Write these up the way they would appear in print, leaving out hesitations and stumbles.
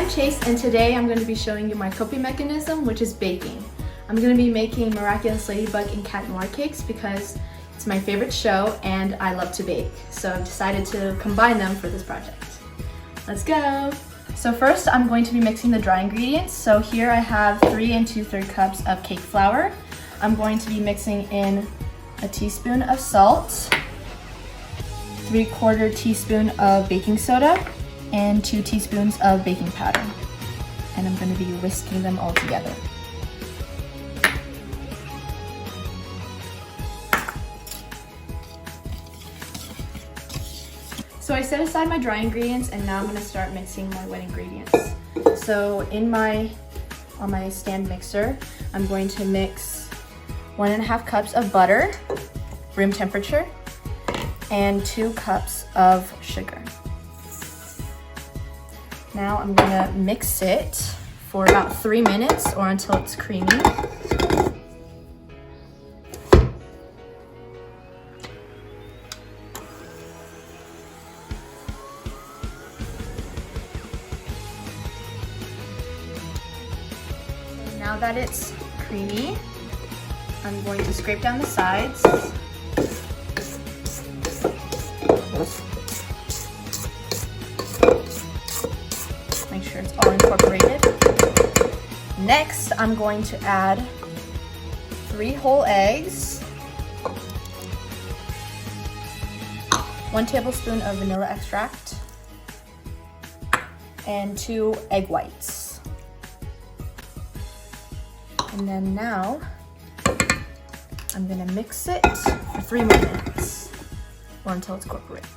I'm Chase, and today I'm going to be showing you my coping mechanism, which is baking. I'm going to be making Miraculous Ladybug and Cat Noir cakes because it's my favorite show and I love to bake. So I've decided to combine them for this project. Let's go! So first I'm going to be mixing the dry ingredients. So here I have 3 2/3 cups of cake flour. I'm going to be mixing in a teaspoon of salt, 3/4 teaspoon of baking soda, and 2 teaspoons of baking powder. And I'm going to be whisking them all together. So I set aside my dry ingredients and now I'm going to start mixing my wet ingredients. So on my stand mixer, I'm going to mix 1.5 cups of butter, room temperature, and 2 cups of sugar. Now I'm gonna mix it for about 3 minutes or until it's creamy. Now that it's creamy, I'm going to scrape down the sides. Make sure it's all incorporated. Next, I'm going to add 3 whole eggs, 1 tablespoon of vanilla extract, and 2 egg whites. And then now, I'm gonna mix it for 3 more minutes or until it's incorporated.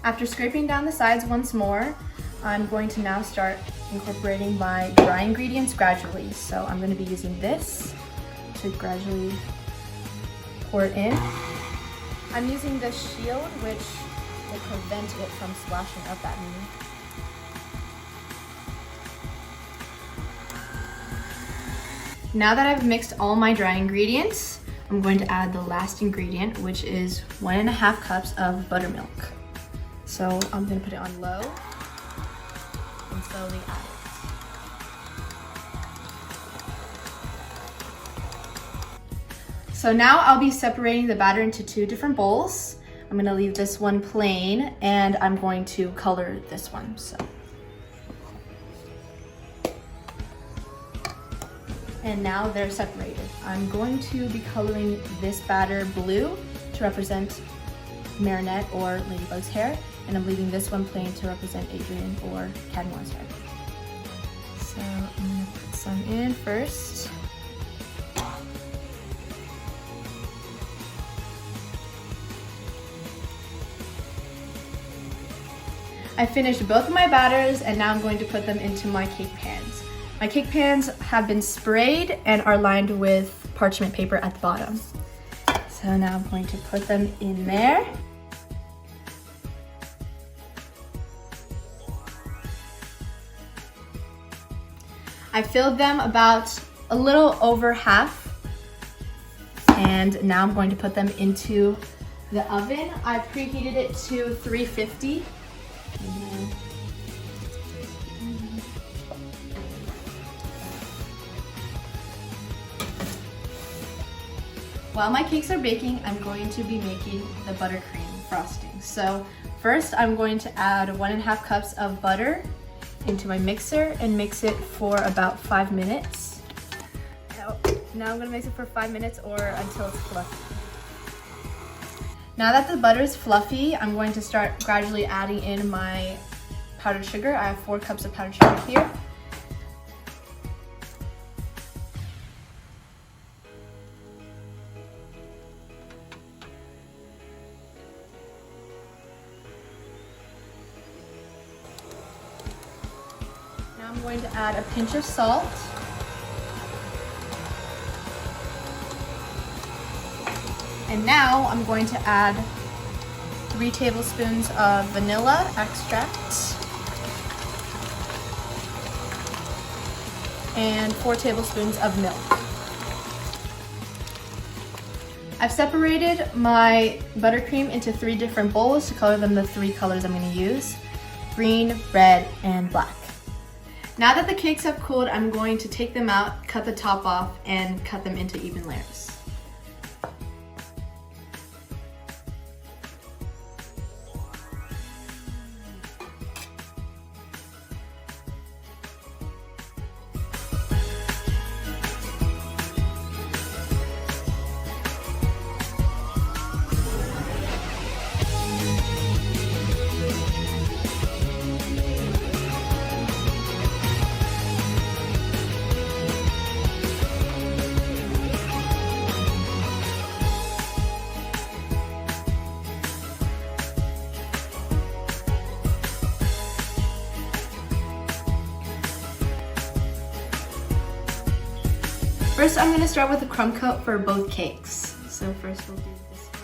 After scraping down the sides once more, I'm going to now start incorporating my dry ingredients gradually. So I'm going to be using this to gradually pour it in. I'm using this shield, which will prevent it from splashing up at me. Now that I've mixed all my dry ingredients, I'm going to add the last ingredient, which is 1.5 cups of buttermilk. So I'm going to put it on low and slowly add it. So now I'll be separating the batter into 2 different bowls. I'm going to leave this one plain and I'm going to color this one. And now they're separated. I'm going to be coloring this batter blue to represent Marinette or Ladybug's hair, and I'm leaving this one plain to represent Adrian or Cat Noir's hair. So I'm gonna put some in first. I finished both of my batters and now I'm going to put them into my cake pans. My cake pans have been sprayed and are lined with parchment paper at the bottom. So now I'm going to put them in there. I filled them about a little over half, and now I'm going to put them into the oven. I preheated it to 350. While my cakes are baking, I'm going to be making the buttercream frosting. So first I'm going to add 1.5 cups of butter into my mixer and mix it for about 5 minutes. Now I'm gonna mix it for 5 minutes or until it's fluffy. Now that the butter is fluffy, I'm going to start gradually adding in my powdered sugar. I have 4 cups of powdered sugar here. Now I'm going to add a pinch of salt. And now I'm going to add 3 tablespoons of vanilla extract and 4 tablespoons of milk. I've separated my buttercream into 3 different bowls to color them the 3 colors I'm going to use: green, red, and black. Now that the cakes have cooled, I'm going to take them out, cut the top off, and cut them into even layers. First, I'm going to start with a crumb coat for both cakes. So first we'll do this one.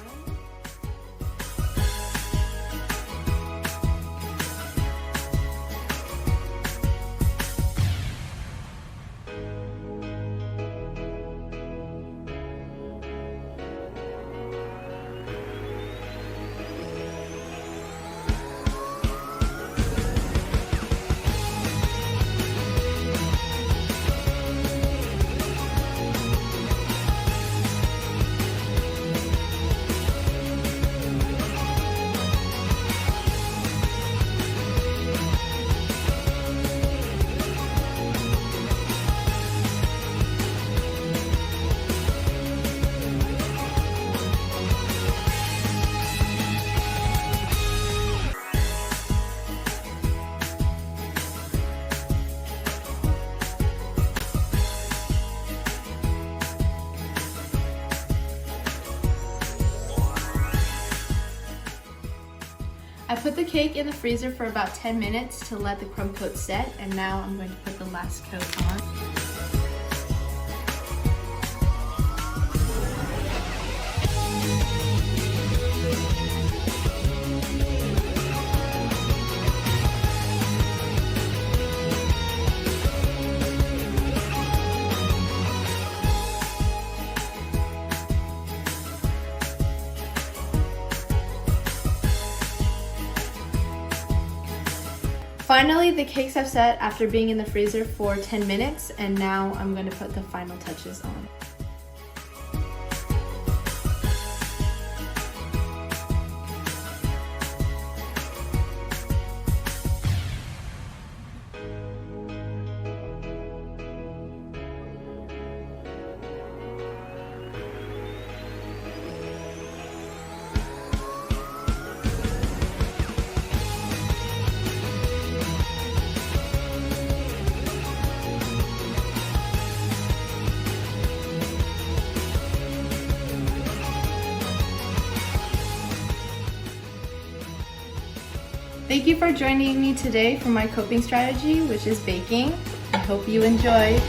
I put the cake in the freezer for about 10 minutes to let the crumb coat set, and now I'm going to put the last coat on. Finally, the cakes have set after being in the freezer for 10 minutes, and now I'm going to put the final touches on. Thank you for joining me today for my coping strategy, which is baking. I hope you enjoyed.